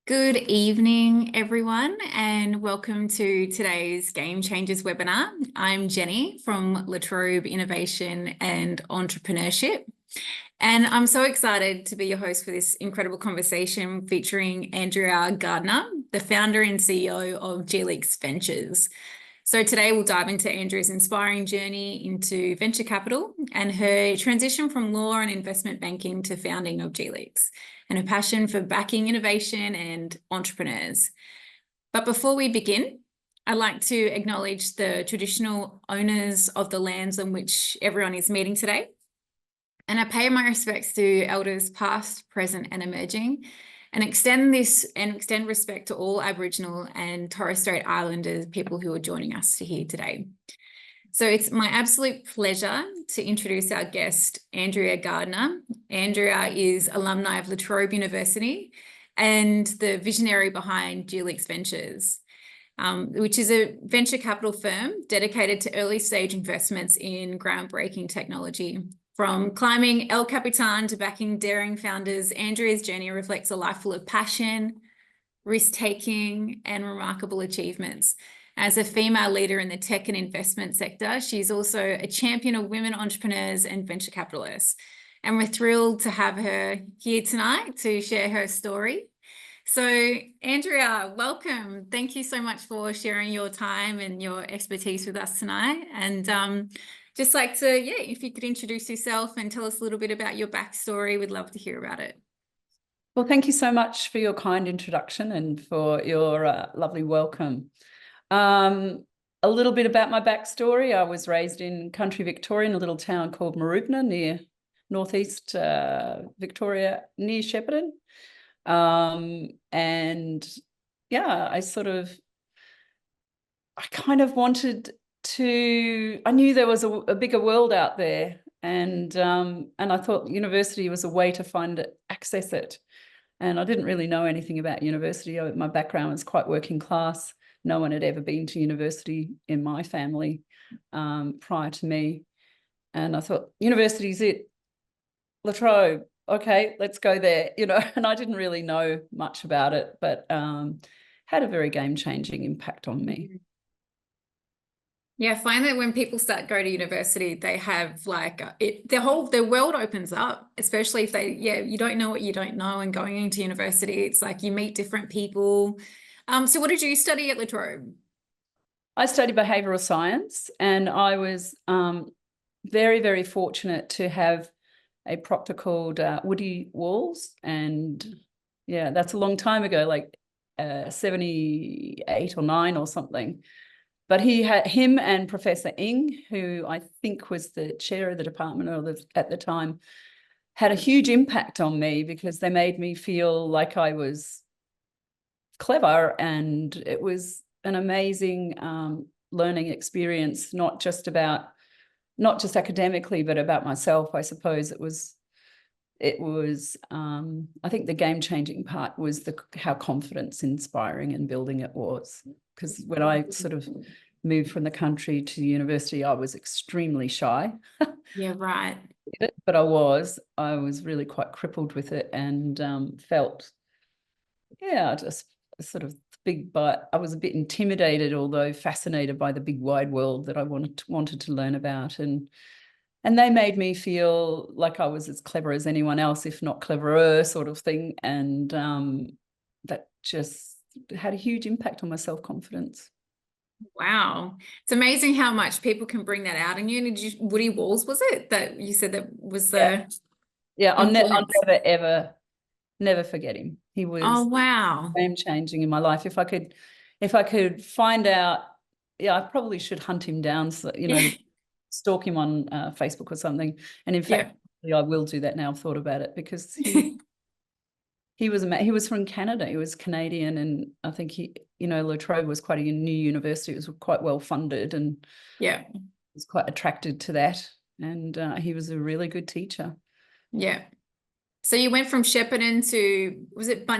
Good evening, everyone, and welcome to today's Game Changers webinar. I'm Jenny from Trobe Innovation and Entrepreneurship, and I'm so excited to be your host for this incredible conversation featuring Andrea Gardiner, the founder and CEO of G-Leaks Ventures. So today we'll dive into Andrea's inspiring journey into venture capital and her transition from law and investment banking to founding of G-Leaks, and her passion for backing innovation and entrepreneurs. But before we begin, I'd like to acknowledge the traditional owners of the lands on which everyone is meeting today. And I pay my respects to elders past, present, and emerging, and extend respect to all Aboriginal and Torres Strait Islander people who are joining us here today. So it's my absolute pleasure to introduce our guest, Andrea Gardiner. Andrea is alumni of La Trobe University and the visionary behind G-Leaks Ventures, which is a venture capital firm dedicated to early stage investments in groundbreaking technology. From climbing El Capitan to backing daring founders, Andrea's journey reflects a life full of passion, risk-taking, and remarkable achievements. As a female leader in the tech and investment sector, she's also a champion of women entrepreneurs and venture capitalists. And we're thrilled to have her here tonight to share her story. So Andrea, welcome. Thank you so much for sharing your time and your expertise with us tonight. And just like to, if you could introduce yourself and tell us a little bit about your backstory, we'd love to hear about it. Well, thank you so much for your kind introduction and for your lovely welcome. A little bit about my backstory. I was raised in country Victoria in a little town called Mooroopna near northeast Victoria, near Shepparton. And yeah, I kind of wanted to, I knew there was a bigger world out there, and I thought university was a way to access it. And I didn't really know anything about university. My background was quite working class. No one had ever been to university in my family prior to me. And I thought, university's it. La Trobe, okay, let's go there, and I didn't really know much about it, but had a very game-changing impact on me. Yeah, I find that when people start going to university, they have their world opens up, especially if you don't know what you don't know, and going into university, it's like you meet different people. So what did you study at La Trobe? I studied behavioural science, and I was very, very fortunate to have a proctor called Woody Walls, and yeah, that's a long time ago, like 78 or 9 or something. But him and Professor Ng, who I think was the chair of the department at the time, had a huge impact on me because they made me feel like I was clever, and it was an amazing learning experience, not just academically, but about myself. I suppose it was I think the game-changing part was how confidence inspiring and building it was. Because when I sort of moved from the country to university, I was extremely shy. Yeah, right. But I was really quite crippled with it, and felt, just sort of I was a bit intimidated, although fascinated by the big wide world that I wanted to learn about. And they made me feel like I was as clever as anyone else, if not cleverer, sort of thing. And that just had a huge impact on my self-confidence. Wow. It's amazing how much people can bring that out in you. Woody Walls, was it that you said that was the... Yeah, I'll never forget him. He was game-changing in my life. If I could find out, I probably should hunt him down, so, stalk him on Facebook or something. And in fact, I will do that now. I've thought about it, because he was from Canada. He was Canadian, and I think La Trobe was quite a new university. It was quite well funded, and was quite attracted to that. And he was a really good teacher. Yeah. So you went from Shepparton to,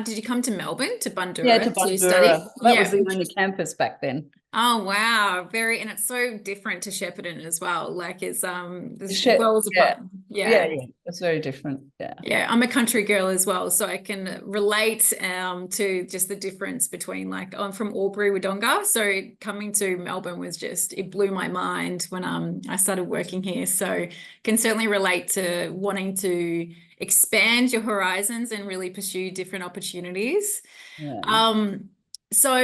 did you come to Melbourne, to Bundoora? Yeah, to Bundoora. That was the only campus back then. Oh wow, and it's so different to Shepparton as well. Like there's Shit. worlds Yeah. apart. Yeah, Yeah. yeah. It's very different. Yeah. Yeah, I'm a country girl as well, so I can relate to just the difference between like I'm from Albury, Wodonga, so coming to Melbourne was just it blew my mind when I started working here. So can certainly relate to wanting to expand your horizons and really pursue different opportunities. Yeah. Um, so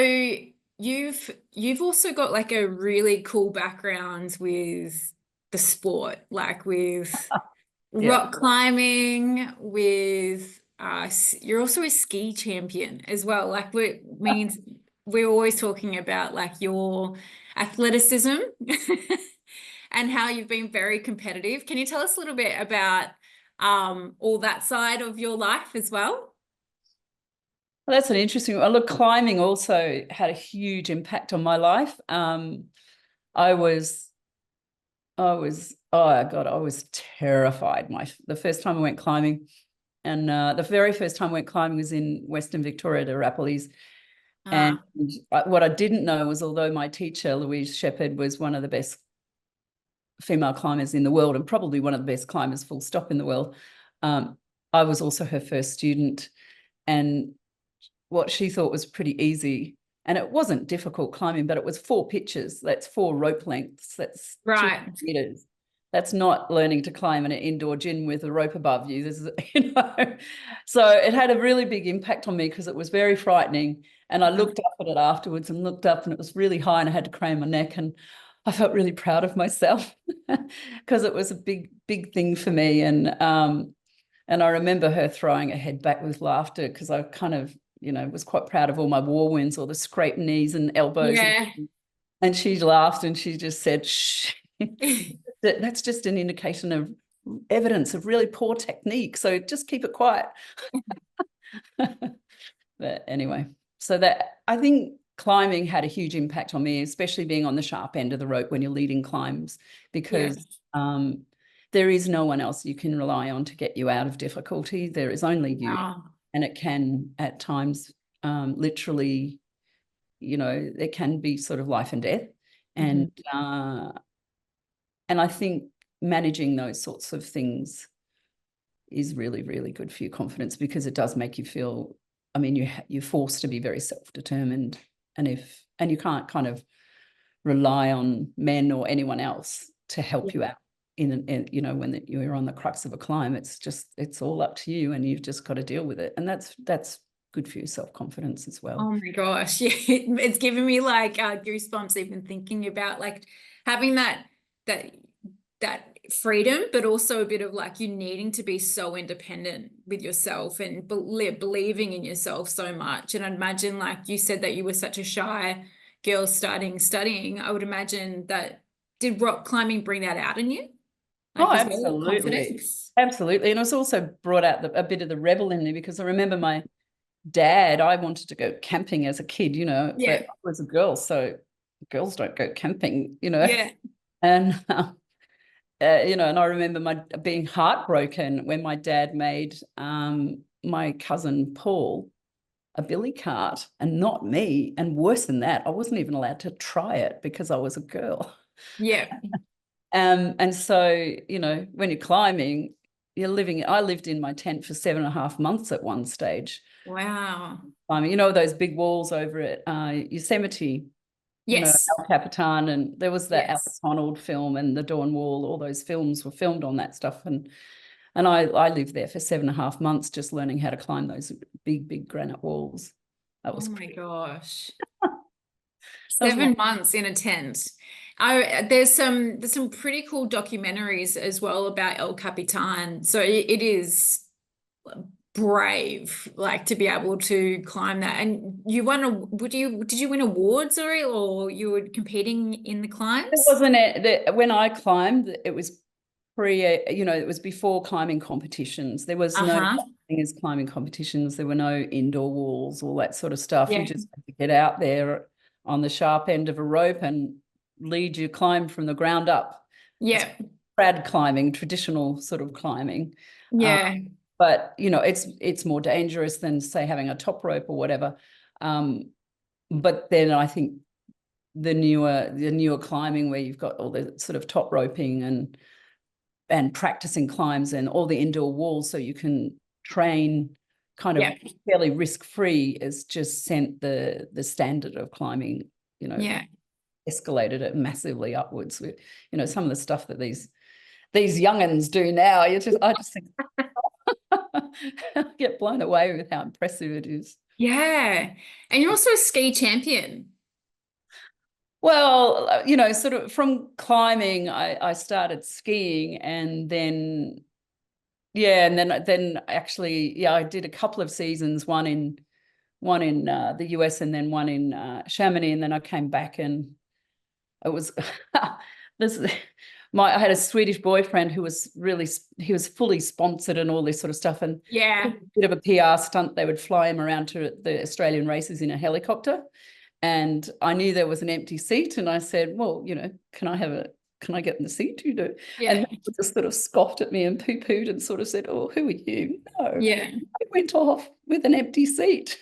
you've also got like a really cool background with the sport, like with Yeah. rock climbing, with you're also a ski champion as well. Like we means we're always talking about like your athleticism and how you've been very competitive. Can you tell us a little bit about all that side of your life as well? Well, that's an interesting one. Look, climbing also had a huge impact on my life. I was, oh God, I was terrified. The first time I went climbing, and the very first time I went climbing was in Western Victoria to Rapparees. And Ah, what I didn't know was, although my teacher, Louise Shepherd, was one of the best female climbers in the world and probably one of the best climbers full stop in the world, um, I was also her first student. And what she thought was pretty easy, and it wasn't difficult climbing, but it was 4 pitches. That's 4 rope lengths. That's 2 right. meters. That's not learning to climb in an indoor gym with a rope above you. This is, So it had a really big impact on me because it was very frightening. And I Uh-huh. looked up at it afterwards and looked up, and it was really high, and I had to crane my neck. And I felt really proud of myself because it was a big, big thing for me. And I remember her throwing her head back with laughter because I kind of, was quite proud of all my war wounds, or the scraped knees and elbows. Yeah. And she laughed and she just said, shh, that's just an indication of evidence of really poor technique. So just keep it quiet. But anyway, so that I think climbing had a huge impact on me, especially being on the sharp end of the rope when you're leading climbs, Yeah. because there is no one else you can rely on to get you out of difficulty. There is only you. Wow. And it can at times literally, it can be sort of life and death. Mhm. And I think managing those sorts of things is really, really good for your confidence, because it does make you feel, I mean, you're forced to be very self-determined, and you can't kind of rely on men or anyone else to help you out when you're on the crux of a climb. It's all up to you, and you've just got to deal with it. And that's good for your self-confidence as well. Oh my gosh. Yeah. It's giving me like goosebumps even thinking about like having that that freedom, but also a bit of like you needing to be so independent with yourself and believing in yourself so much. And I'd imagine, like you said, that you were such a shy girl starting studying. I would imagine that did rock climbing bring that out in you? Oh, Like as well, absolutely. confidence. Absolutely. And it's also brought out a bit of the rebel in me, because I remember my dad, I wanted to go camping as a kid, but Yeah. I was a girl, so girls don't go camping. Yeah. And and I remember my being heartbroken when my dad made my cousin Paul a billy cart and not me. And worse than that, I wasn't even allowed to try it because I was a girl. Yeah. And so, when you're climbing, I lived in my tent for 7.5 months at one stage. Wow. Climbing, those big walls over at Yosemite, Yes. El Capitan, and there was that Alex Yes. Honnold film and the Dawn Wall. All those films were filmed on that stuff, and I lived there for 7.5 months just learning how to climb those big, big granite walls. That Oh was my gosh. that was one. 7 months in a tent. There's some pretty cool documentaries as well about El Capitan. So it is brave, like to be able to climb that. And you won did you win awards or you were competing in the It climbs? wasn't when I climbed. It was it was before climbing competitions. There was no Uh-huh. thing as climbing competitions. There were no indoor walls, all that sort of stuff. You Yeah. just had to get out there on the sharp end of a rope and lead your climb from the ground up. It's Yeah. trad climbing, traditional sort of climbing. Um, Yeah. but it's more dangerous than, say, having a top rope or whatever. But then I think the newer climbing where you've got all the sort of top roping and practicing climbs and all the indoor walls so you can train kind of fairly risk-free, has just sent the standard of climbing, escalated it massively upwards with, some of the stuff that these young'uns do now. I just think I get blown away with how impressive it is. Yeah. And you're also a ski champion. Well, sort of from climbing, I started skiing, and then actually, I did a couple of seasons, one in the US and then one in Chamonix, and then I came back, and it was this. I had a Swedish boyfriend who was he was fully sponsored and all this sort of stuff, and a bit of a PR stunt. They would fly him around to the Australian races in a helicopter, and I knew there was an empty seat, and I said, well, can I get in the seat? And he just sort of scoffed at me and poo-pooed and sort of said, oh, who are you? No. I went off with an empty seat.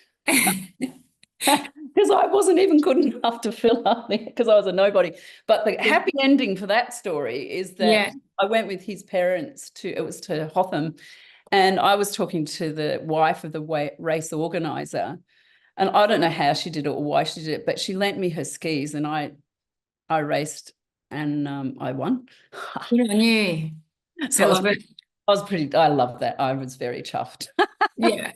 Because I wasn't even good enough to fill up there, because I was a nobody. But the happy ending for that story is that I went with his parents to Hotham, and I was talking to the wife of the race organizer, and I don't know how she did it or why she did it, but she lent me her skis, and I raced, and I won. Good on you. So I love it. I loved that. I was very chuffed. Yeah.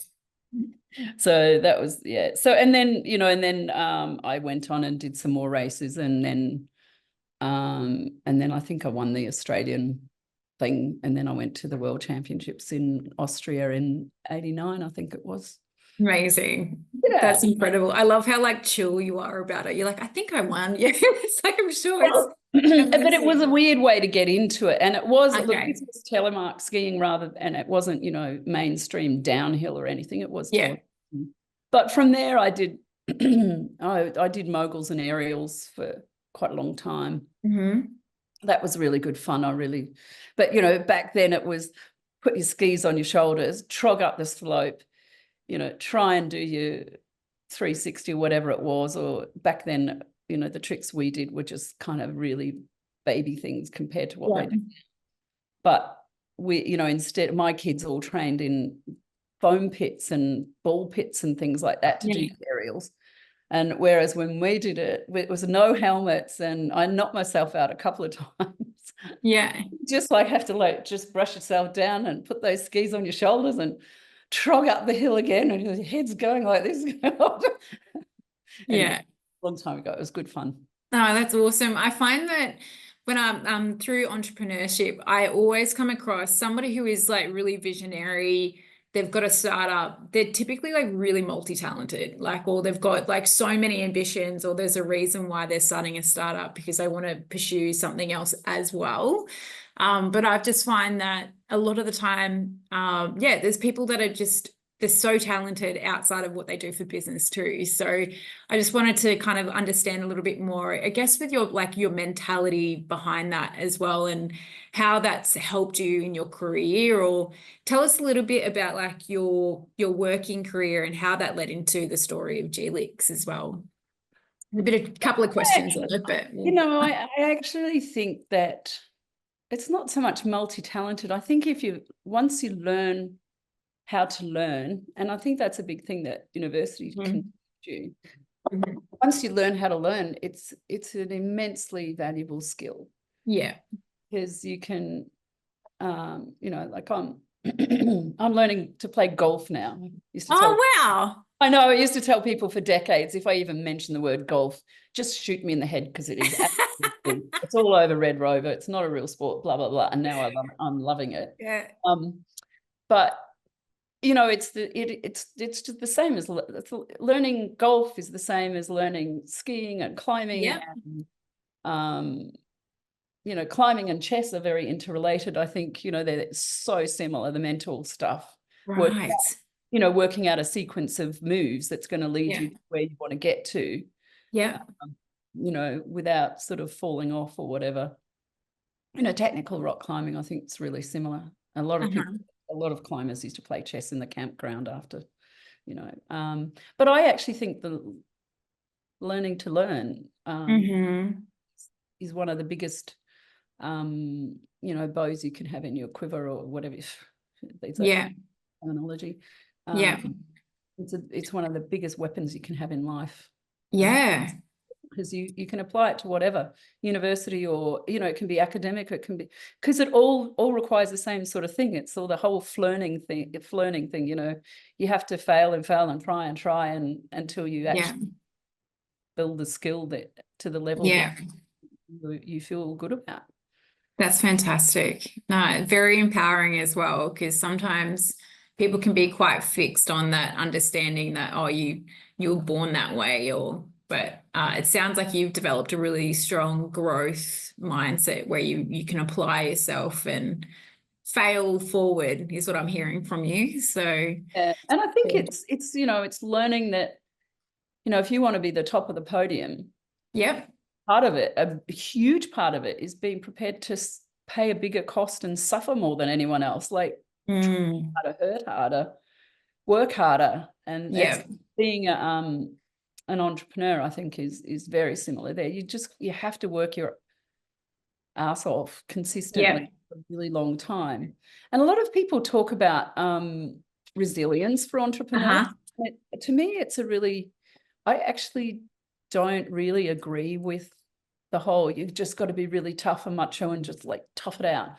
So that was, So, and then, I went on and did some more races, and then I think I won the Australian thing. And then I went to the World Championships in Austria in 89, I think it was. Amazing. That's incredible. I love how like chill you are about it. You're like, I think I won. Yeah. It's like, I'm sure it's but it was a weird way to get into it. And it was, look, this was telemark skiing and it wasn't, mainstream downhill or anything. It was But from there I did I did moguls and aerials for quite a long time. That was really good fun. But back then it was put your skis on your shoulders, trog up the slope, try and do your 360 or whatever it was. Or back then, the tricks we did were just kind of really baby things compared to what they do. But we, instead, my kids all trained in foam pits and ball pits and things like that to do aerials. And whereas when we did it, it was no helmets, and I knocked myself out a couple of times. Just have to just brush yourself down and put those skis on your shoulders and trog up the hill again, and your head's going like this. Anyway, a long time ago. It was good fun. Oh, that's awesome. I find that when I'm through entrepreneurship, I always come across somebody who is like really visionary. They've got a startup. They're typically like really multi-talented, or they've got like so many ambitions, or there's a reason why they're starting a startup, because they want to pursue something else as well. But I just find that a lot of the time, there's people that are they're so talented outside of what they do for business too. So I just wanted to kind of understand a little bit more, I guess, with your mentality behind that as well, and how that's helped you in your career. Or tell us a little bit about like your working career and how that led into the story of G-Lix as well. A couple of questions on it, but I actually think that it's not so much multi-talented. I think once you learn how to learn, and I think that's a big thing that universities can do. Once you learn how to learn, it's an immensely valuable skill. Because you can, like I'm learning to play golf now. Wow. I know, I used to tell people for decades, if I even mention the word golf, just shoot me in the head, because it is absolutely, it's all over Red Rover. It's not a real sport, blah, blah, blah. And now I'm loving it. But it's just the same as learning golf is the same as learning skiing and climbing. And, climbing and chess are very interrelated. I think, they're so similar, the mental stuff. Working out a sequence of moves that's going to lead you to where you want to get to. Without sort of falling off or whatever. Technical rock climbing, I think it's really similar. A lot of climbers used to play chess in the campground after, but I actually think learning to learn Mm-hmm. is one of the biggest, bows you can have in your quiver, or whatever. These are Yeah. terminology. Yeah. It's one of the biggest weapons you can have in life. Yeah. Because you can apply it to whatever university, or it can be academic, it can be, because it all requires the same sort of thing. It's all the whole flirting thing. You have to fail and fail and try and until you Yeah. actually build the skill that to the level that Yeah. you feel good about. That's fantastic. No, very empowering as well, because sometimes people can be quite fixed on that understanding that, oh, you were born that way, but it sounds like you've developed a really strong growth mindset where you can apply yourself and fail forward is what I'm hearing from you. So Yeah. And I think it's learning that, if you want to be the top of the podium, yep. part of it, a huge part of it, is being prepared to pay a bigger cost and suffer more than anyone else. Like, try Mm, harder, hurt harder, work harder, and yeah. being an entrepreneur, I think, is very similar there. You have to work your ass off consistently Yeah. for a really long time. And a lot of people talk about resilience for entrepreneurs. Uh-huh. To me, I actually don't really agree with the whole, you've just got to be really tough and macho and just like tough it out.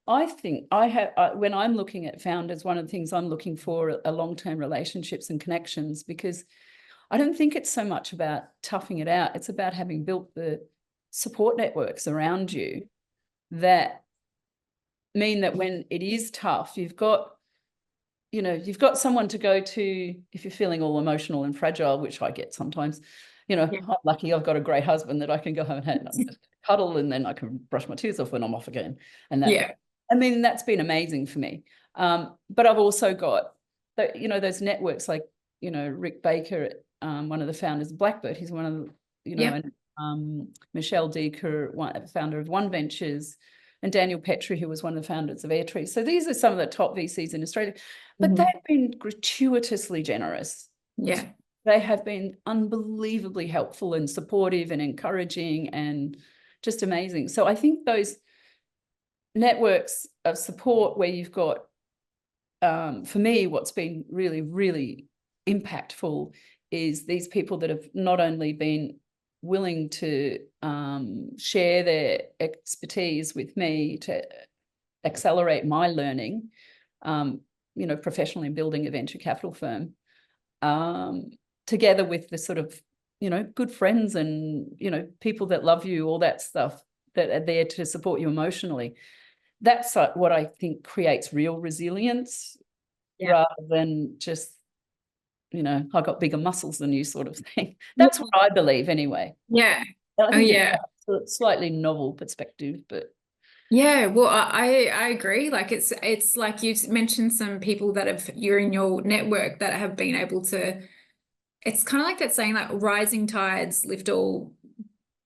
I think when I'm looking at founders, one of the things I'm looking for are long-term relationships and connections, because I don't think it's so much about toughing it out. It's about having built the support networks around you that mean that when it is tough, you've got someone to go to if you're feeling all emotional and fragile, which I get sometimes. Yeah. I'm lucky I've got a great husband that I can go home and just cuddle, and then I can brush my tears off when I'm off again. And Yeah. that's been amazing for me. But I've also got those networks like, Rick Baker, one of the founders of Blackbird. He's one of the, Yeah. and Michelle Deaker, founder of One Ventures, and Daniel Petrie, who was one of the founders of Airtree. So these are some of the top VCs in Australia, but they've been gratuitously generous. Yeah. They have been unbelievably helpful and supportive and encouraging and just amazing. So I think those networks of support where you've got, for me, what's been really, really impactful is these people that have not only been willing to share their expertise with me to accelerate my learning, professionally in building a venture capital firm, together with the sort of, good friends and, people that love you, all that stuff that are there to support you emotionally. That's what I think creates real resilience, rather than just, I got bigger muscles than you sort of thing. That's what I believe anyway. Yeah. I Oh, think yeah. it's a slightly novel perspective, but Yeah, well, I agree. Like it's like you've mentioned some people that you're in your network that have been able to. It's kind of like that saying, like rising tides lift all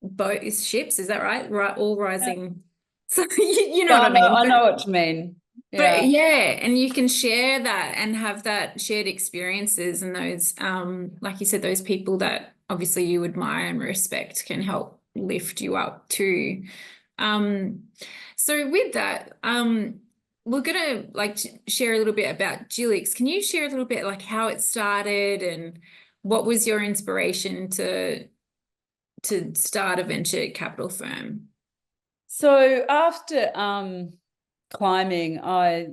boats, ships. Is that right? Right, all rising. So you know yeah, what I mean. I know what you mean. But Yeah. yeah, and you can share that and have that shared experiences, and those, like you said, those people that obviously you admire and respect can help lift you up too. Um, so with that, we're gonna like share a little bit about Gilix. Can you share a little bit like how it started and what was your inspiration to start a venture capital firm? So after climbing, I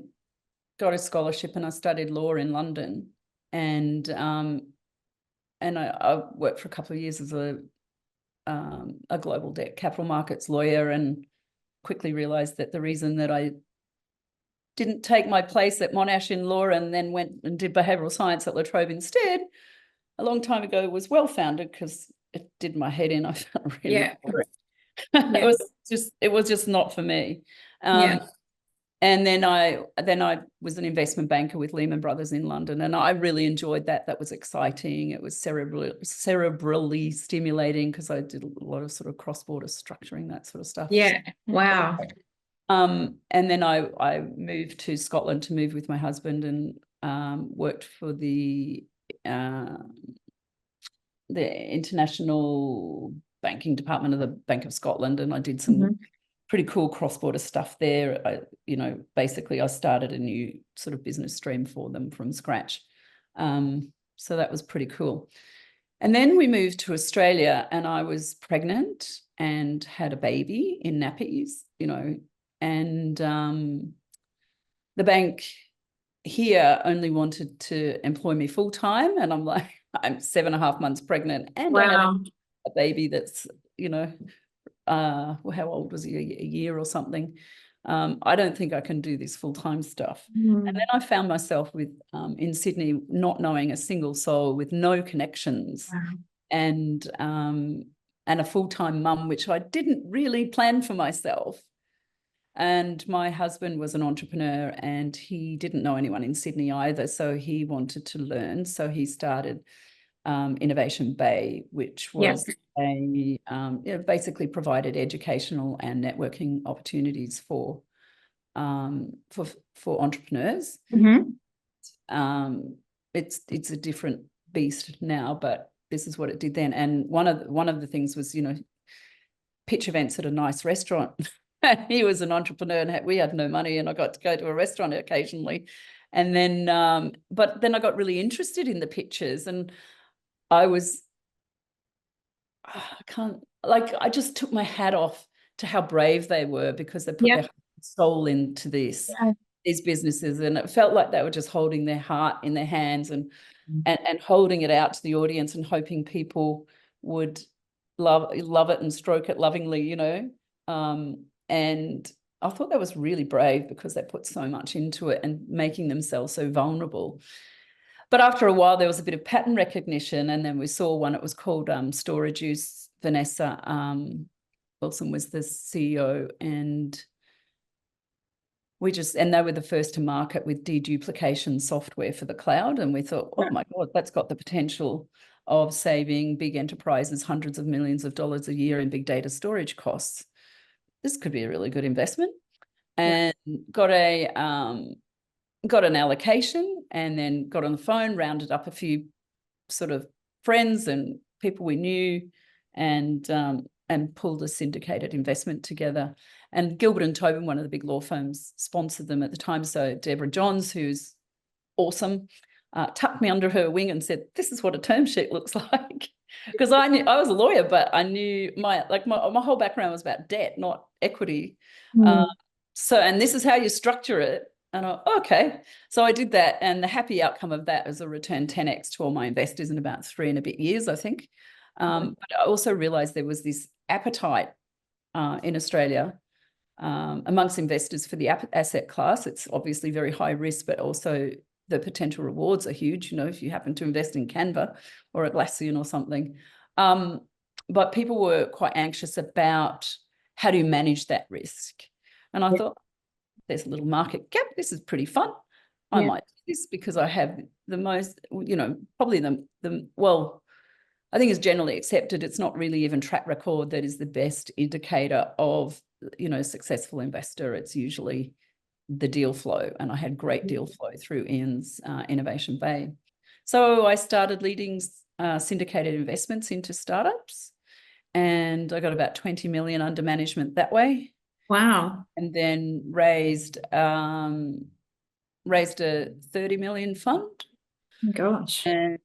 got a scholarship and I studied law in London, and I worked for a couple of years as a global debt capital markets lawyer, and quickly realised that the reason that I didn't take my place at Monash in law and then went and did behavioural science at La Trobe instead a long time ago was well founded, because it did my head in. I felt really Yeah. boring. Yeah. It was just not for me. Yeah. And then I was an investment banker with Lehman Brothers in London, and I really enjoyed that. That was exciting. It was cerebrally stimulating, because I did a lot of sort of cross-border structuring, that sort of stuff. Yeah. Wow. And then I moved to Scotland to move with my husband, and worked for the the international banking department of the Bank of Scotland, and I did some pretty cool cross-border stuff there. Basically I started a new sort of business stream for them from scratch. So that was pretty cool. And then we moved to Australia, and I was pregnant and had a baby in nappies, and the bank here only wanted to employ me full time. And I'm like, I'm 7.5 months pregnant, and I have a baby that's, how old was he? A year or something. I don't think I can do this full-time stuff. And then I found myself with in Sydney, not knowing a single soul, with no connections, and a full-time mum, which I didn't really plan for myself. And my husband was an entrepreneur, and he didn't know anyone in Sydney either, so he wanted to learn. So he started Innovation Bay, which was basically provided educational and networking opportunities for entrepreneurs. It's a different beast now, but this is what it did then. And one of the things was, pitch events at a nice restaurant. He was an entrepreneur, and we had no money, and I got to go to a restaurant occasionally. And then, but then I got really interested in the pitches, and I just took my hat off to how brave they were, because they put their soul into these businesses, and it felt like they were just holding their heart in their hands and holding it out to the audience and hoping people would love it and stroke it lovingly, and I thought that was really brave, because they put so much into it and making themselves so vulnerable. But after a while, there was a bit of pattern recognition, and then we saw one. It was called Storage Use. Vanessa Wilson was the CEO, and they were the first to market with deduplication software for the cloud. And we thought, oh my God, that's got the potential of saving big enterprises hundreds of millions of dollars a year in big data storage costs. This could be a really good investment. And got an allocation, and then got on the phone, rounded up a few sort of friends and people we knew, and pulled a syndicated investment together. And Gilbert and Tobin, one of the big law firms, sponsored them at the time. So Deborah Johns, who's awesome, tucked me under her wing and said, "This is what a term sheet looks like." Because I was a lawyer, but I knew my whole background was about debt, not equity. And this is how you structure it. And okay. So I did that, and the happy outcome of that was a return 10x to all my investors in about 3 and a bit years, I think. But I also realized there was this appetite in Australia amongst investors for the asset class. It's obviously very high risk, but also the potential rewards are huge, if you happen to invest in Canva or Atlassian or something. But people were quite anxious about how do you manage that risk. And I thought, there's a little market gap. This is pretty fun. I might do this, because I have the most, probably well, I think it's generally accepted. It's not really even track record that is the best indicator of, successful investor. It's usually the deal flow. And I had great deal flow through Ian's Innovation Bay. So I started leading syndicated investments into startups, and I got about 20 million under management that way. Wow. And then raised a 30 million fund. Gosh. And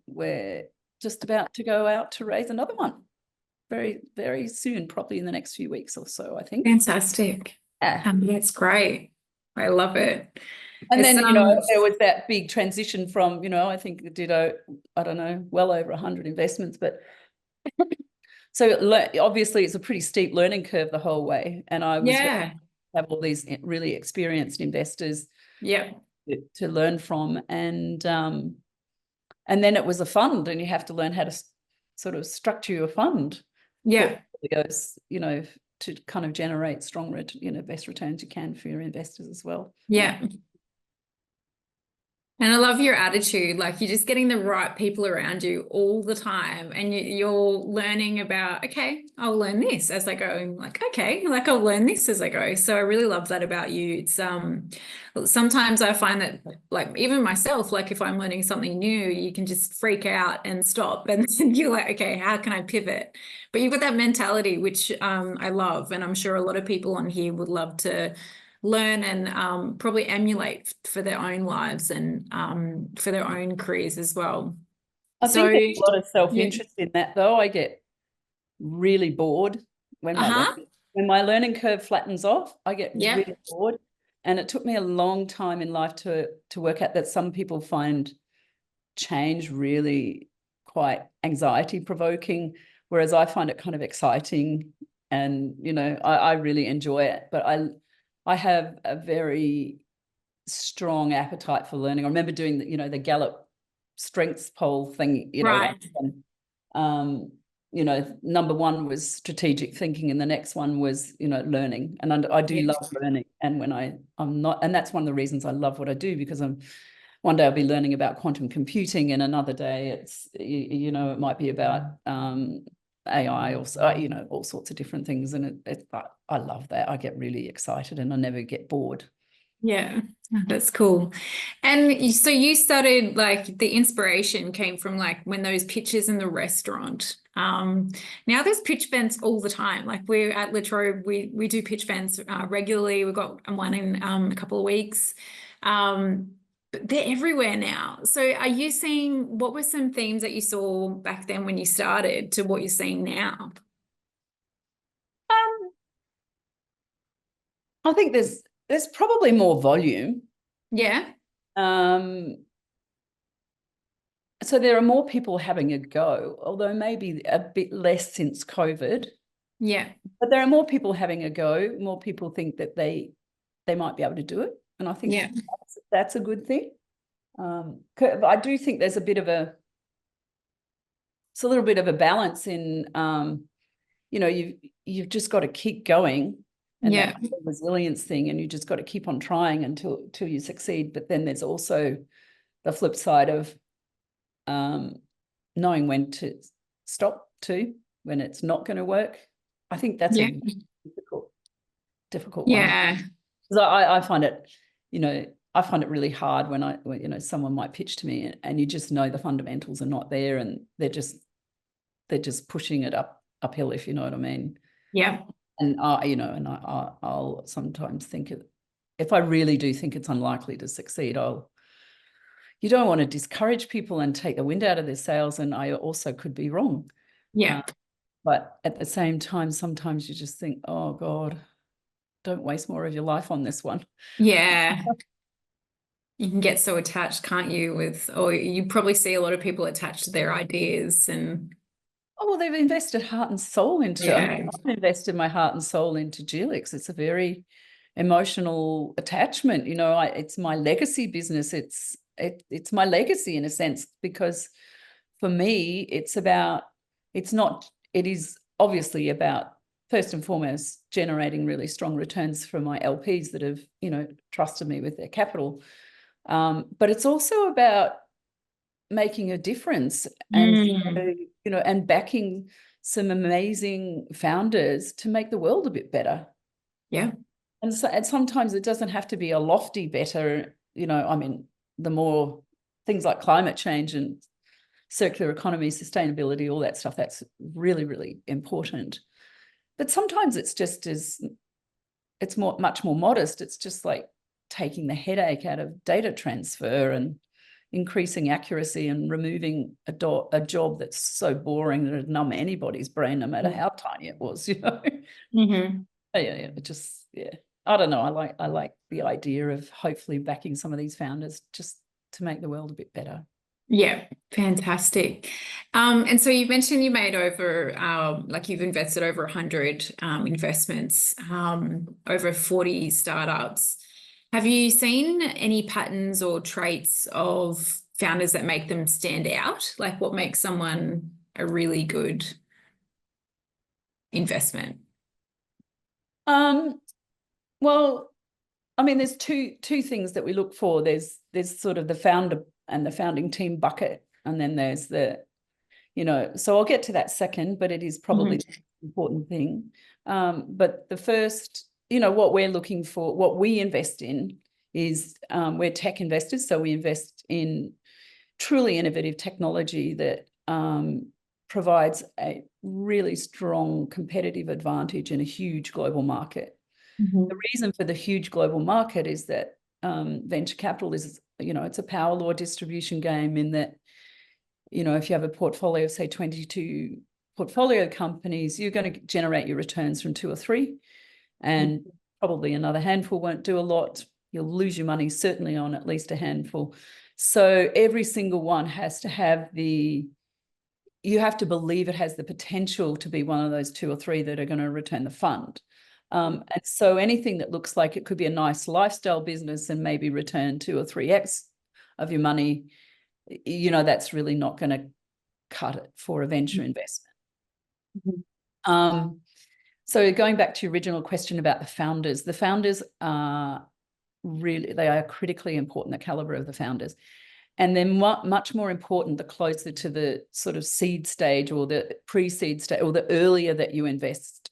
we're just about to go out to raise another one very, very soon, probably in the next few weeks or so, I think. Fantastic. That's great. I love it. And then, there was that big transition from, I think it did, I don't know, well over 100 investments, but so obviously it's a pretty steep learning curve the whole way. And I was have all these really experienced investors to learn from. And then it was a fund, and you have to learn how to sort of structure your fund. It goes, to kind of generate strong, best returns you can for your investors as well. And I love your attitude. Like you're just getting the right people around you all the time. And you're learning about, okay, I'll learn this as I go. And like, okay, like I'll learn this as I go. So I really love that about you. It's sometimes I find that like even myself, like if I'm learning something new, you can just freak out and stop. And then you're like, okay, how can I pivot? But you've got that mentality, which I love. And I'm sure a lot of people on here would love to learn and probably emulate for their own lives and for their own careers as well. I So, think there's a lot of yeah. self-interest in that, though. I get really bored when Uh-huh. when my learning curve flattens off. I get Yep. really bored, and it took me a long time in life to work out that some people find change really quite anxiety provoking, whereas I find it kind of exciting, and I really enjoy it. But I have a very strong appetite for learning. I remember doing the Gallup strengths poll thing, once, Right. and number one was strategic thinking, and the next one was learning. And I do Yeah. love learning. And when I'm not, and that's one of the reasons I love what I do, because one day I'll be learning about quantum computing, and another day it's it might be about AI, or all sorts of different things. And I love that. I get really excited and I never get bored. Yeah. That's cool. And so you started like the inspiration came from like when those pitches in the restaurant. Now there's pitch events all the time. Like we're at Latrobe, we do pitch events regularly. We've got one in a couple of weeks. But they're everywhere now. So are you seeing what were some themes that you saw back then when you started to what you're seeing now? Um, I think there's probably more volume. Yeah. Um, so there are more people having a go, although maybe a bit less since COVID. Yeah. But there are more people having a go. More people think that they might be able to do it, and I think Yeah. that's a good thing. I do think there's it's a little bit of a balance in you've just got to keep going, and Yeah. that resilience thing, and you just got to keep on trying until you succeed. But then there's also the flip side of knowing when to stop too, when it's not going to work. I think that's Yeah. a difficult one. Yeah. Because I find it, I find it really hard when someone might pitch to me, and you just know the fundamentals are not there, and they're just pushing it uphill, if you know what I mean. Yeah. And I'll sometimes think if I really do think it's unlikely to succeed, you don't want to discourage people and take the wind out of their sails, and I also could be wrong. Yeah. But at the same time, sometimes you just think, oh God, don't waste more of your life on this one. Yeah. You can get so attached, can't you, or you probably see a lot of people attached to their ideas and Oh, well, they've invested heart and soul into, I yeah. mean, I've invested my heart and soul into Gelix. It's a very emotional attachment. It's my legacy business. It's my legacy in a sense, because for me, it is obviously about, first and foremost, generating really strong returns for my LPs that have, trusted me with their capital. But it's also about making a difference, and Mm. and backing some amazing founders to make the world a bit better. Yeah. And sometimes it doesn't have to be a lofty better. I mean, the more things like climate change and circular economy, sustainability, all that stuff, that's really, really important. But sometimes it's much more modest. It's just like taking the headache out of data transfer and increasing accuracy and removing a job that's so boring that it'd numb anybody's brain, no matter how tiny it was. Mm-hmm. Yeah, I don't know. I like the idea of hopefully backing some of these founders just to make the world a bit better. Yeah, fantastic. And so you mentioned you made over, like you've invested over 100 investments, over 40 startups. Have you seen any patterns or traits of founders that make them stand out? Like what makes someone a really good investment? Well, I mean, there's two things that we look for. There's sort of the founder and the founding team bucket, and then there's the, so I'll get to that second, but it is probably the important thing. But the first, what we're looking for, what we invest in is, we're tech investors, so we invest in truly innovative technology that provides a really strong competitive advantage in a huge global market. The reason for the huge global market is that venture capital is, it's a power law distribution game, in that, if you have a portfolio of, say, 22 portfolio companies, you're going to generate your returns from 2 or 3, and probably another handful won't do a lot. You'll lose your money certainly on at least a handful. So every single one has to have you have to believe it has the potential to be one of those 2 or 3 that are going to return the fund. And so anything that looks like it could be a nice lifestyle business and maybe return 2 or 3x of your money, that's really not going to cut it for a venture investment. So going back to your original question about the founders are really, they are critically important, the caliber of the founders. And then much more important, the closer to the sort of seed stage or the pre-seed stage, or the earlier that you invest.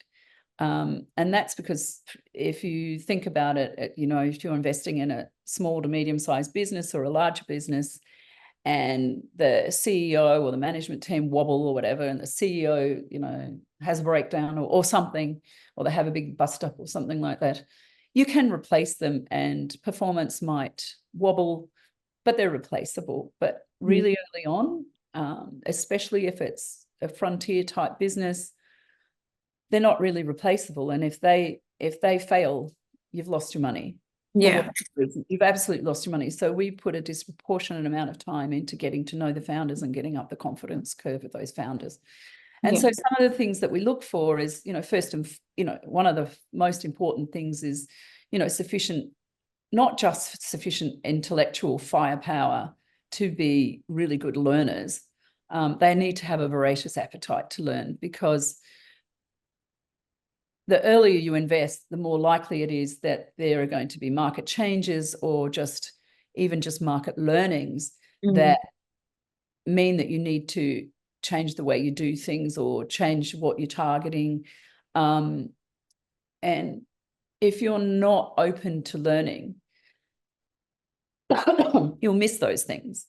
And that's because if you think about it, if you're investing in a small to medium-sized business or a larger business, and the CEO or the management team wobble or whatever, and the CEO, has a breakdown or something, or they have a big bust up or something like that, you can replace them, and performance might wobble, but they're replaceable. But really early on, especially if it's a frontier type business, they're not really replaceable. And if they fail, you've lost your money. Yeah. You've absolutely lost your money. So we put a disproportionate amount of time into getting to know the founders and getting up the confidence curve with those founders. And so some of the things that we look for is, first, and one of the most important things is, sufficient, not just sufficient intellectual firepower to be really good learners. They need to have a voracious appetite to learn, because the earlier you invest, the more likely it is that there are going to be market changes, or just market learnings that mean that you need to change the way you do things or change what you're targeting. And if you're not open to learning, you'll miss those things.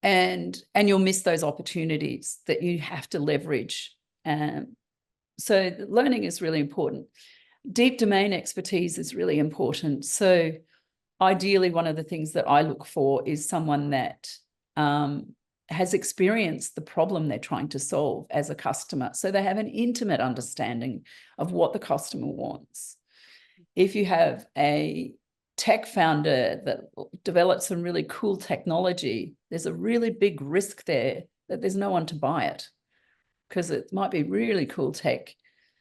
And you'll miss those opportunities that you have to leverage. So learning is really important. Deep domain expertise is really important. So ideally, one of the things that I look for is someone that has experienced the problem they're trying to solve as a customer. So they have an intimate understanding of what the customer wants. If you have a tech founder that develops some really cool technology, there's a really big risk there that there's no one to buy it, because it might be really cool tech.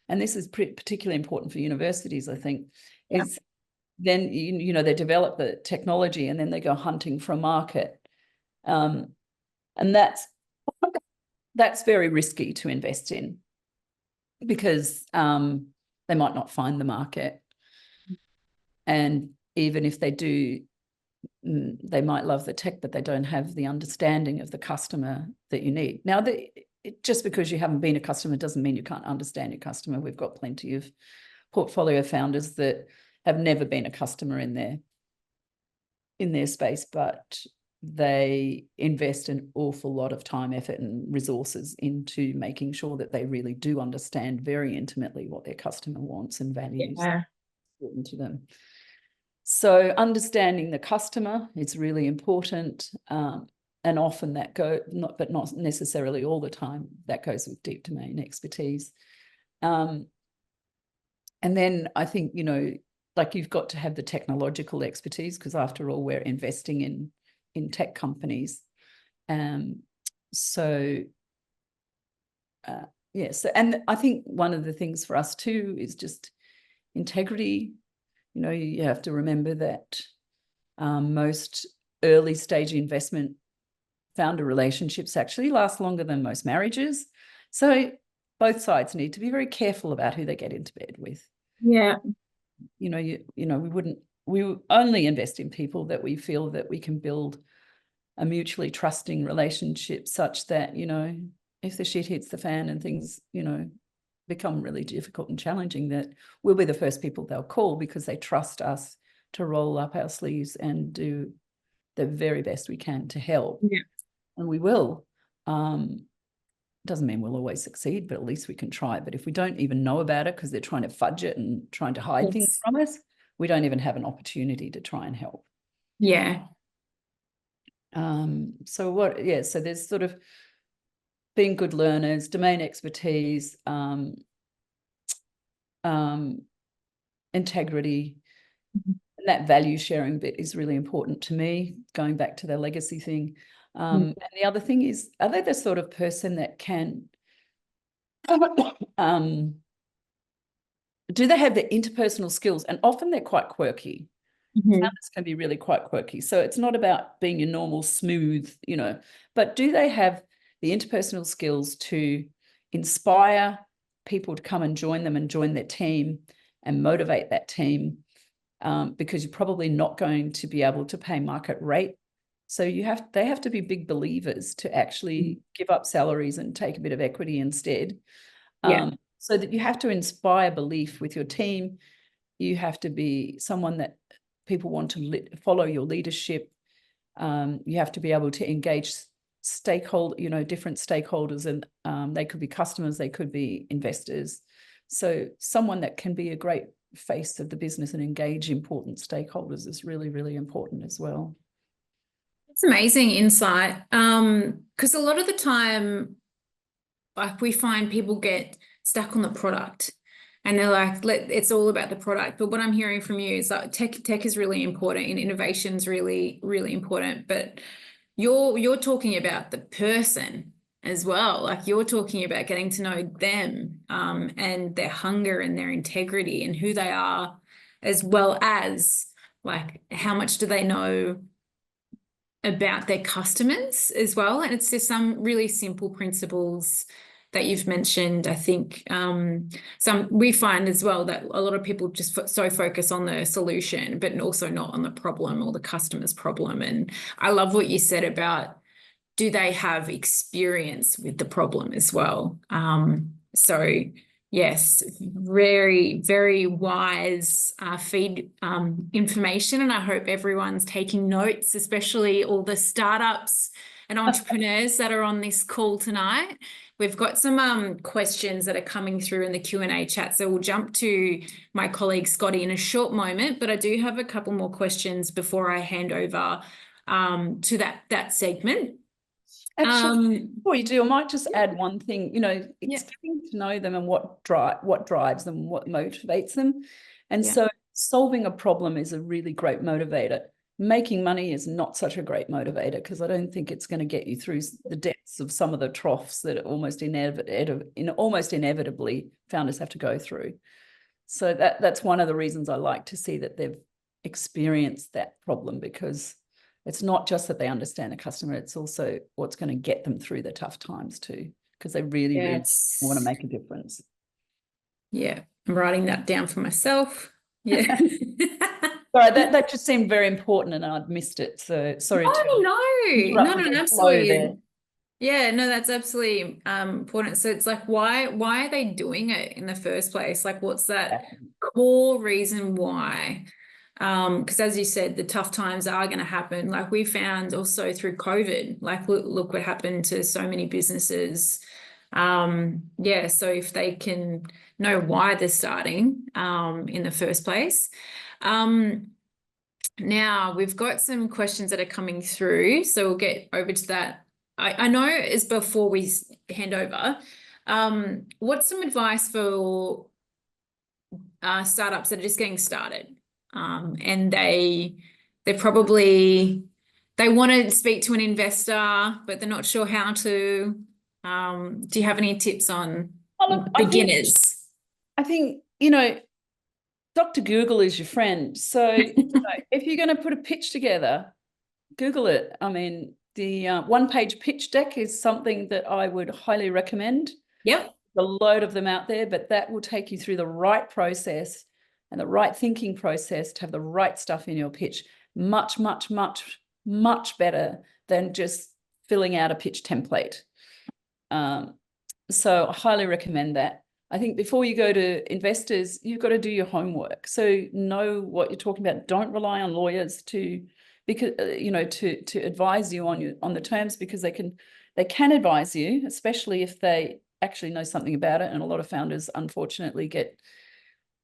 And this is particularly important for universities, I think, is then, they develop the technology and then they go hunting for a market. And that's very risky to invest in, because they might not find the market. And even if they do, they might love the tech, but they don't have the understanding of the customer that you need. Now, just because you haven't been a customer doesn't mean you can't understand your customer. We've got plenty of portfolio founders that have never been a customer in their space, but they invest an awful lot of time, effort, and resources into making sure that they really do understand very intimately what their customer wants and values important to them. So understanding the customer is really important. And often that but not necessarily all the time, that goes with deep domain expertise. And then I think, like, you've got to have the technological expertise, because after all, we're investing in tech companies. Yes, and I think one of the things for us too is just integrity. You have to remember that most early stage investment founder relationships actually last longer than most marriages. So both sides need to be very careful about who they get into bed with. Yeah. we will only invest in people that we feel that we can build a mutually trusting relationship, such that, if the shit hits the fan and things, become really difficult and challenging, that we'll be the first people they'll call, because they trust us to roll up our sleeves and do the very best we can to help. Yeah. And we will. Doesn't mean we'll always succeed, but at least we can try. But if we don't even know about it because they're trying to fudge it and trying to hide things from us, we don't even have an opportunity to try and help. Yeah. So there's sort of being good learners, domain expertise, integrity. And that value sharing bit is really important to me, going back to the legacy thing. And the other thing is, are they the sort of person that can, do they have the interpersonal skills? And often they're quite quirky. Founders can be really quite quirky. So it's not about being your normal smooth, but do they have the interpersonal skills to inspire people to come and join them and join their team and motivate that team? Because you're probably not going to be able to pay market rate. So they have to be big believers to actually give up salaries and take a bit of equity instead. So that you have to inspire belief with your team. You have to be someone that people want to follow your leadership. You have to be able to engage different stakeholders, and they could be customers, they could be investors. So someone that can be a great face of the business and engage important stakeholders is really, really important as well. It's amazing insight. Because a lot of the time, like, we find people get stuck on the product and they're like, it's all about the product. But what I'm hearing from you is that tech is really important and innovation is really, really important. But you're talking about the person as well. Like, you're talking about getting to know them, and their hunger and their integrity and who they are, as well as, like, how much do they know about their customers as well. And it's just some really simple principles that you've mentioned. I think we find as well that a lot of people just so focus on the solution, but also not on the problem or the customer's problem. And I love what you said about, do they have experience with the problem as well? So yes, very, very wise feed information. And I hope everyone's taking notes, especially all the startups and entrepreneurs that are on this call tonight. We've got some questions that are coming through in the Q&A chat. So we'll jump to my colleague Scotty in a short moment, but I do have a couple more questions before I hand over to that segment. Actually, before you do, I might just add one thing. It's getting to know them and what drives them, what motivates them. And so solving a problem is a really great motivator. Making money is not such a great motivator, because I don't think it's going to get you through the depths of some of the troughs that almost inevitably founders have to go through. So that's one of the reasons I like to see that they've experienced that problem, because it's not just that they understand the customer, it's also what's going to get them through the tough times too, because they really, really want to make a difference. Yeah, I'm writing that down for myself. Yeah. Sorry, that just seemed very important and I'd missed it. So sorry. No, absolutely. Yeah, no, that's absolutely important. So it's like, why are they doing it in the first place? Like, what's that core reason why? Because as you said, the tough times are going to happen. Like, we found also through COVID, like, look what happened to so many businesses. So if they can know why they're starting in the first place. Now we've got some questions that are coming through, so we'll get over to that. I know is before we hand over, what's some advice for startups that are just getting started, and they want to speak to an investor, but they're not sure how to. Do you have any tips on beginners? I think, Dr. Google is your friend. So if you're going to put a pitch together, Google it. I mean, the one-page pitch deck is something that I would highly recommend. Yep. A load of them out there, but that will take you through the right process and the right thinking process to have the right stuff in your pitch. Much, much, much, much better than just filling out a pitch template. So I highly recommend that. I think before you go to investors, you've got to do your homework. So know what you're talking about. Don't rely on lawyers to advise you on the terms, because they can advise you, especially if they actually know something about it. And a lot of founders, unfortunately,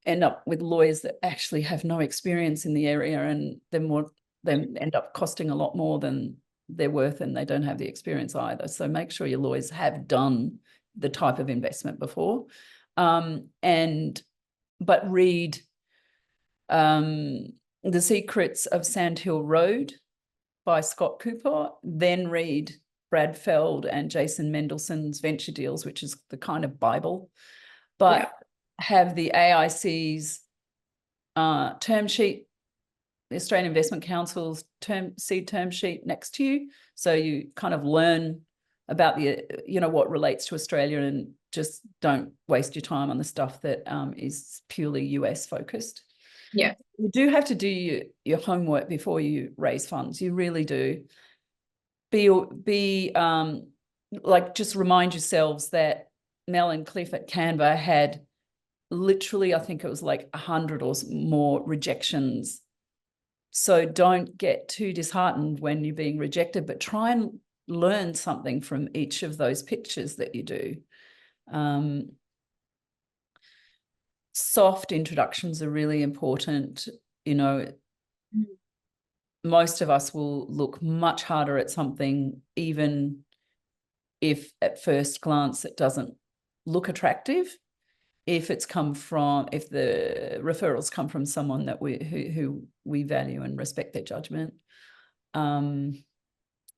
end up with lawyers that actually have no experience in the area, and they end up costing a lot more than they're worth, and they don't have the experience either. So make sure your lawyers have done the type of investment before, but read The Secrets of Sand Hill Road by Scott Cooper, then read Brad Feld and Jason Mendelssohn's Venture Deals, which is the kind of Bible, but have the AIC's term sheet, the Australian Investment Council's seed term sheet next to you, so you kind of learn about what relates to Australia, and just don't waste your time on the stuff that is purely US focused. Yeah, you do have to do your homework before you raise funds. You really do. Just remind yourselves that Mel and Cliff at Canva had literally, I think it was like 100 or more rejections. So don't get too disheartened when you're being rejected, but try and learn something from each of those pitches that you do. Soft introductions are really important. Most of us will look much harder at something, even if at first glance it doesn't look attractive, if the referrals come from someone that who we value and respect their judgment.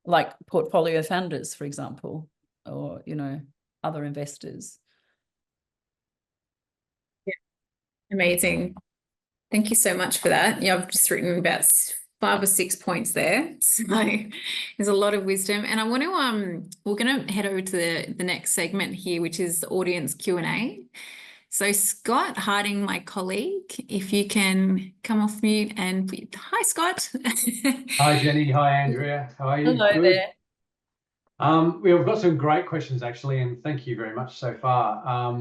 Like portfolio founders, for example, or other investors. Yeah, amazing. Thank you so much for that. Yeah, I've just written about 5 or 6 points there. So there's a lot of wisdom. And I want to we're going to head over to the next segment here, which is the audience Q&A. So Scott Harding, my colleague, if you can come off mute and hi, Scott. Hi, Jenny. Hi, Andrea. How are you? Hello there. We've got some great questions, actually, and thank you very much so far.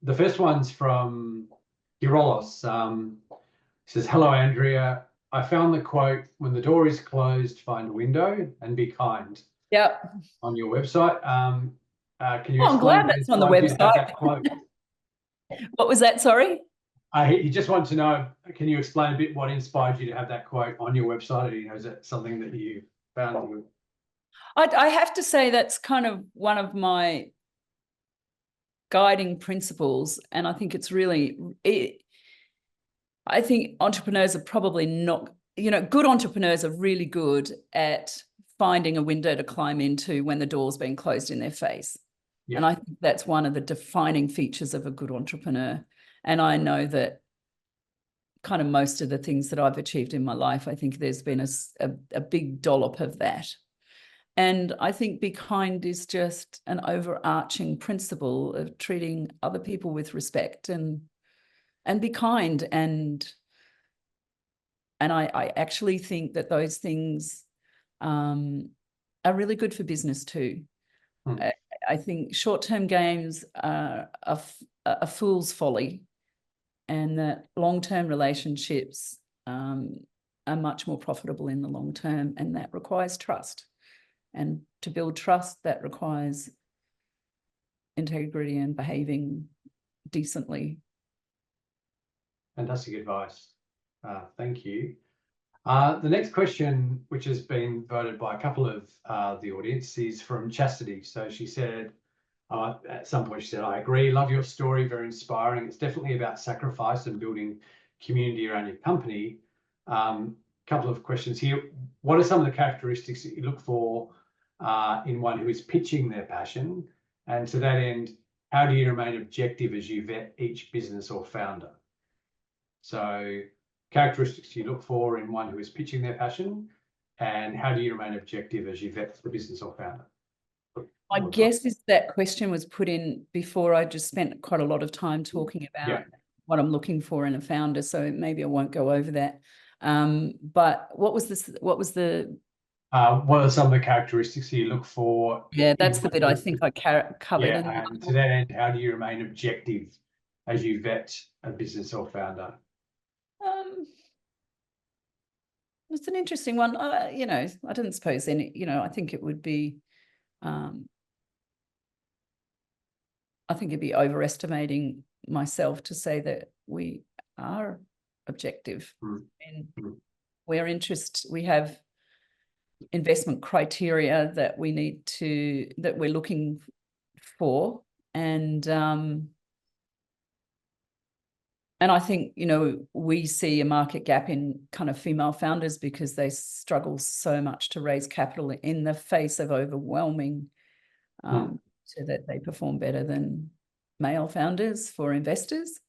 The first one's from Girolos. He says, hello, Andrea. I found the quote, when the door is closed, find a window and be kind. Yep. On your website. Can you I'm glad that's on the website. That quote? What was that? Sorry? He just wants to know, can you explain a bit what inspired you to have that quote on your website? Is it something that you found? I have to say that's kind of one of my guiding principles, and I think it's really I think entrepreneurs are probably not, good entrepreneurs are really good at finding a window to climb into when the door's been closed in their face. Yeah. And I think that's one of the defining features of a good entrepreneur. And I know that kind of most of the things that I've achieved in my life, I think there's been a big dollop of that. And I think be kind is just an overarching principle of treating other people with respect and be kind. And I actually think that those things are really good for business too. I think short-term games are a fool's folly, and that long-term relationships are much more profitable in the long term, and that requires trust. And to build trust, that requires integrity and behaving decently. Fantastic advice. Thank you. The next question, which has been voted by a couple of the audience, is from Chastity. So she said, at some point she said, I agree, love your story, very inspiring. It's definitely about sacrifice and building community around your company. Couple of questions here. What are some of the characteristics that you look for in one who is pitching their passion? And to that end, how do you remain objective as you vet each business or founder? So characteristics you look for in one who is pitching their passion, and how do you remain objective as you vet the business or founder? My guess is that question was put in before I just spent quite a lot of time talking about what I'm looking for in a founder. So maybe I won't go over that. But what was this? What was the? What are some of the characteristics you look for? Yeah, that's the bit I think I covered. Yeah, and to that end, how do you remain objective as you vet a business or founder? It's an interesting one. You know, I didn't suppose any. You know, I think it would be. I think it'd be overestimating myself to say that we are objective. And we have investment criteria that we're looking for. And I think, you know, we see a market gap in kind of female founders because they struggle so much to raise capital in the face of overwhelming so that they perform better than male founders for investors.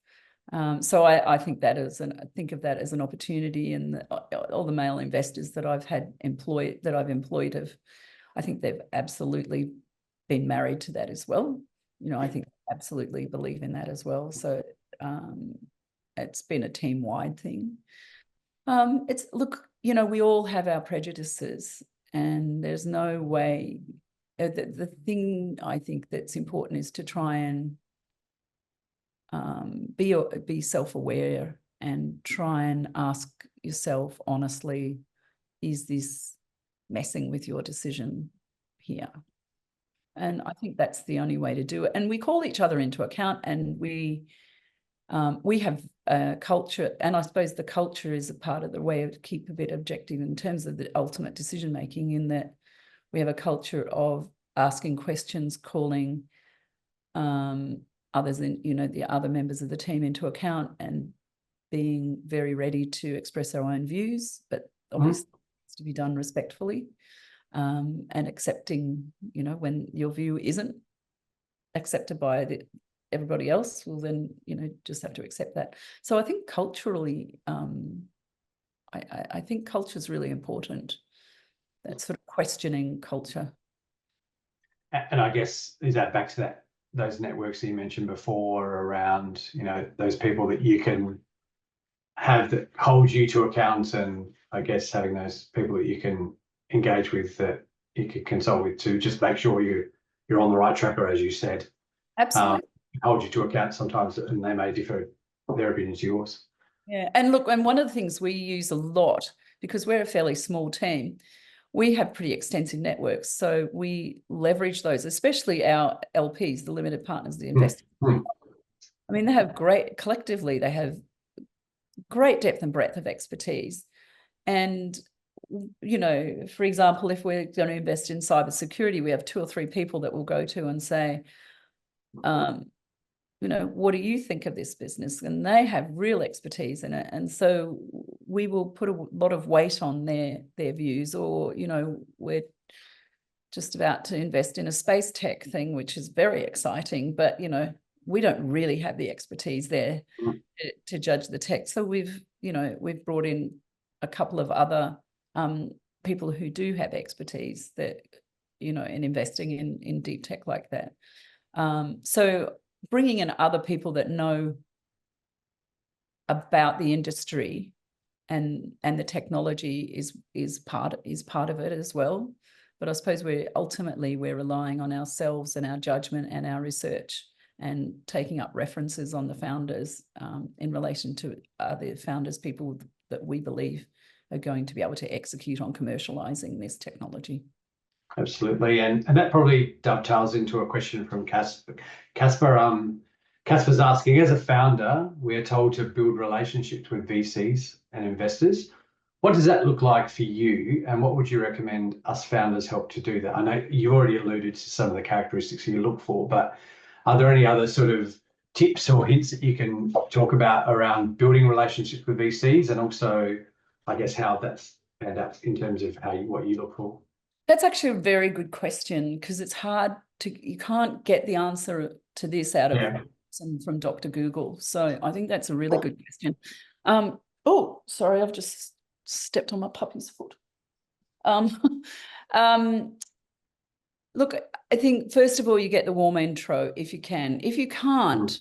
So I think that is I think of that as an opportunity, and all the male investors that I've employed I think they've absolutely been married to that as well. You know, I think they absolutely believe in that as well. So it's been a team-wide thing. Look, you know, we all have our prejudices, and there's no way. The thing I think that's important is to try and be self-aware and try and ask yourself honestly, is this messing with your decision here? And I think that's the only way to do it. And we call each other into account, and we have a culture, and I suppose the culture is a part of the way to keep a bit objective in terms of the ultimate decision making, in that we have a culture of asking questions, calling others, in, you know, the other members of the team into account, and being very ready to express our own views, but obviously it's to be done respectfully, and accepting, you know, when your view isn't accepted by everybody else, well then, you know, just have to accept that. So I think culturally, I think culture is really important. That sort of questioning culture. And I guess, is that back to those networks that you mentioned before around, you know, those people that you can have that hold you to account, and I guess having those people that you can engage with, that you could consult with, to just make sure you're on the right track, or as you said, Absolutely. Hold you to account sometimes, and they may differ their opinion to yours. Yeah, and look, and one of the things we use a lot, because we're a fairly small team, we have pretty extensive networks. So we leverage those, especially our LPs, the limited partners, the investors. I mean, collectively, they have great depth and breadth of expertise. And, you know, for example, if we're going to invest in cybersecurity, we have 2 or 3 people that we'll go to and say, you know, what do you think of this business? And they have real expertise in it. And so we will put a lot of weight on their views. Or, you know, we're just about to invest in a space tech thing, which is very exciting, but, you know, we don't really have the expertise there to judge the tech. So we've brought in a couple of other people who do have expertise that, you know, in investing in deep tech like that. So bringing in other people that know about the industry and the technology is part of it as well. But I suppose we're relying on ourselves and our judgment and our research, and taking up references on the founders in relation to other founders, people that we believe are going to be able to execute on commercializing this technology. Absolutely, and that probably dovetails into a question from Casper. Casper's asking, as a founder, we are told to build relationships with VCs and investors. What does that look like for you, and what would you recommend us founders help to do that? I know you already alluded to some of the characteristics you look for, but are there any other sort of tips or hints that you can talk about around building relationships with VCs, and also, I guess, how that's panned out in terms of what you look for? That's actually a very good question, because it's hard you can't get the answer to this out of from Dr. Google. So I think that's a really good question. Oh, sorry, I've just stepped on my puppy's foot. Look, I think first of all, you get the warm intro if you can. If you can't,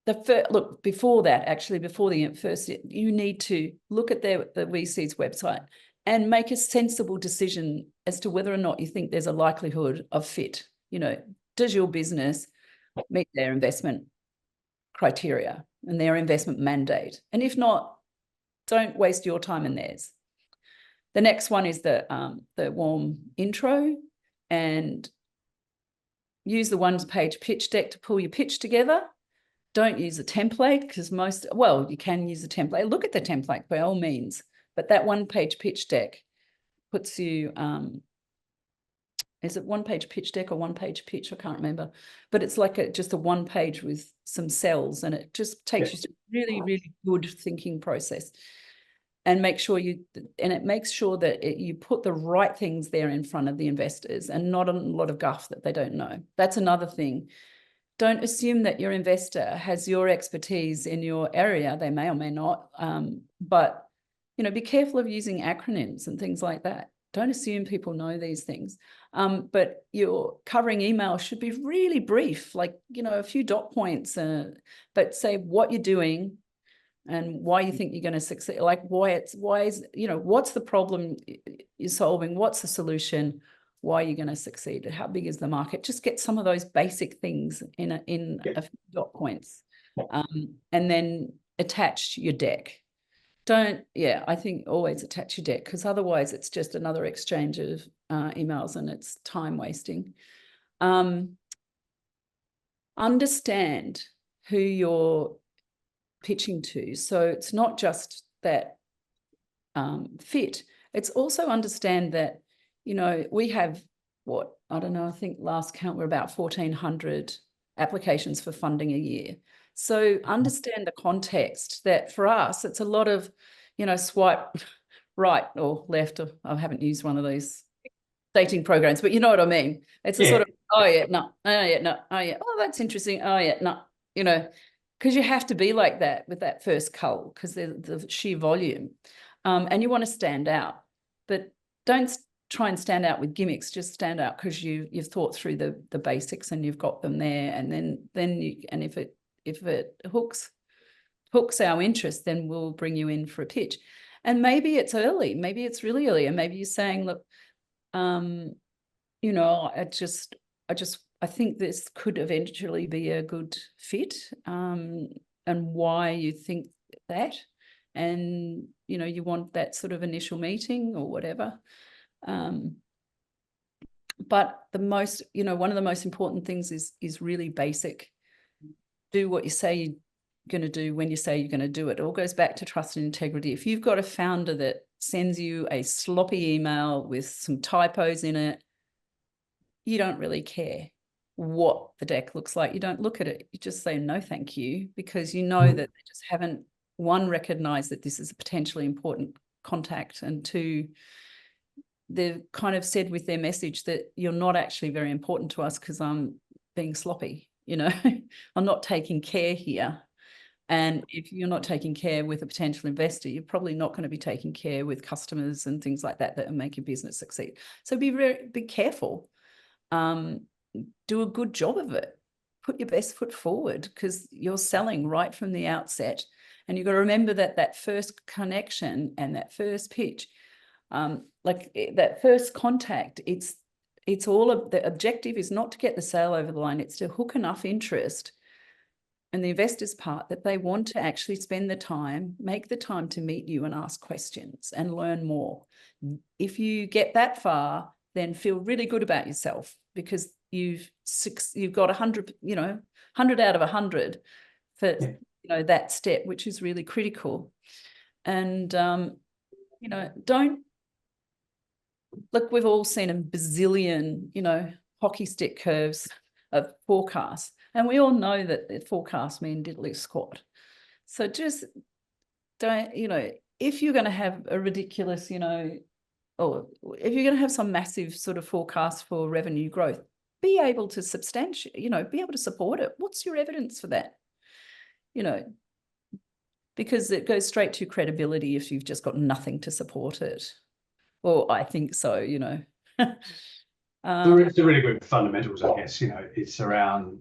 look, before that, actually, before the first, you need to look at the VC's website and make a sensible decision as to whether or not you think there's a likelihood of fit. You know, does your business meet their investment criteria and their investment mandate? And if not, don't waste your time and theirs. The next one is the warm intro, and use the one-page pitch deck to pull your pitch together. Don't use a template, because well, you can use a template. Look at the template by all means, but that one-page pitch deck puts you, is it one-page pitch deck or one-page pitch? I can't remember, but it's like just a one page with some cells, and it just takes you to a really, really good thinking process. And it makes sure that you put the right things there in front of the investors, and not a lot of guff that they don't know. That's another thing. Don't assume that your investor has your expertise in your area. They may or may not, but be careful of using acronyms and things like that. Don't assume people know these things. But your covering email should be really brief, like, a few dot points, but say what you're doing and why you think you're going to succeed. Like what's the problem you're solving? What's the solution? Why are you going to succeed? How big is the market? Just get some of those basic things in a few dot points, and then attach your deck. I think always attach your deck, because otherwise it's just another exchange of emails and it's time wasting. Understand who you're pitching to. So it's not just that fit. It's also understand that, we have I don't know, I think last count we're about 1,400 applications for funding a year. So understand the context that for us, it's a lot of, swipe right or left. Or I haven't used one of those dating programs, but you know what I mean? It's a sort of, oh yeah, no, oh yeah, no, oh yeah, oh, that's interesting, oh yeah, no, because you have to be like that with that first cull, because the sheer volume. And you want to stand out, but don't try and stand out with gimmicks. Just stand out because you've thought through the basics and you've got them there. And then if it hooks our interest, then we'll bring you in for a pitch. And maybe it's early, maybe it's really early, and maybe you're saying, look, I think this could eventually be a good fit, and why you think that, and you want that sort of initial meeting or whatever. But one of the most important things is really basic. Do what you say you're going to do when you say you're going to do it. It all goes back to trust and integrity. If you've got a founder that sends you a sloppy email with some typos in it, you don't really care what the deck looks like. You don't look at it. You just say, no, thank you, because that they just haven't, one, recognized that this is a potentially important contact, and two, they've kind of said with their message that you're not actually very important to us because I'm being sloppy, I'm not taking care here. And if you're not taking care with a potential investor, you're probably not going to be taking care with customers and things like that will make your business succeed. So be careful. Do a good job of it. Put your best foot forward, because you're selling right from the outset. And you've got to remember that first connection and that first pitch, like that first contact, it's all of the objective is not to get the sale over the line. It's to hook enough interest and the investor's part that they want to actually spend the time, make the time to meet you and ask questions and learn more. If you get that far, then feel really good about yourself, because you've got 100, 100 out of 100 for that step, which is really critical. And don't look. We've all seen a bazillion, hockey stick curves of forecasts, and we all know that the forecasts mean diddly squat. So just don't, if you're going to have a ridiculous, or if you're going to have some massive sort of forecast for revenue growth, be able to substantiate, be able to support it. What's your evidence for that? Because it goes straight to credibility if you've just got nothing to support it. Well, I think so, It's a really good fundamentals, I guess. It's around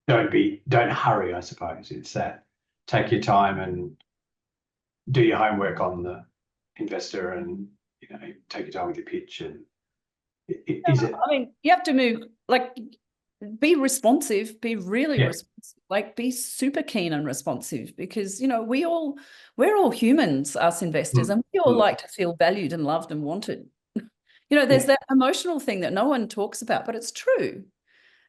don't hurry, I suppose. It's that take your time and do your homework on the investor, and take your time with your pitch. And is it? I mean, you have to move, like, be responsive, be really responsive, like be super keen and responsive, because we're all humans, us investors, and we all like to feel valued and loved and wanted. There's that emotional thing that no one talks about, but it's true.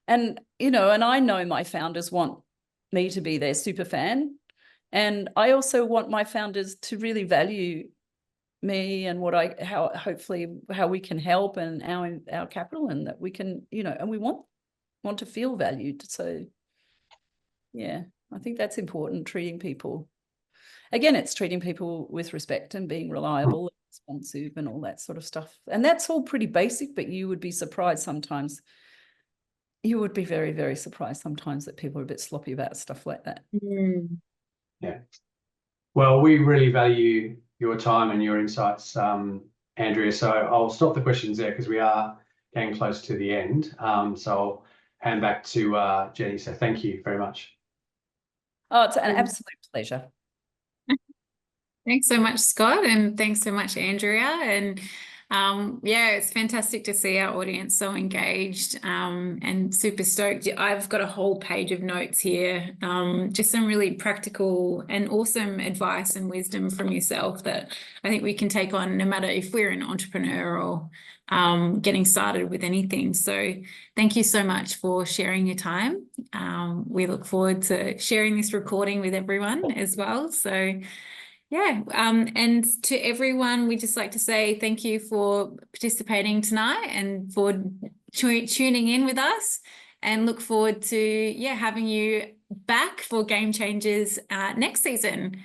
And and I know my founders want me to be their super fan, and I also want my founders to really value me and how we can help, and our capital, and that we can, and we want to feel valued. So yeah, I think that's important. Treating people with respect and being reliable and responsive and all that sort of stuff. And that's all pretty basic, but you would be surprised sometimes. You would be very, very surprised sometimes that people are a bit sloppy about stuff like that. Yeah. Well, we really value your time and your insights, Andrea. So I'll stop the questions there because we are getting close to the end. So I'll hand back to Jenny. So thank you very much. Oh, it's an absolute pleasure. Thanks so much, Scott, and thanks so much, Andrea. And yeah, it's fantastic to see our audience so engaged and super stoked. I've got a whole page of notes here, just some really practical and awesome advice and wisdom from yourself that I think we can take on no matter if we're an entrepreneur or getting started with anything. So thank you so much for sharing your time. We look forward to sharing this recording with everyone as well. So yeah, and to everyone, we just like to say thank you for participating tonight and for tuning in with us, and look forward to having you back for Game Changers next season.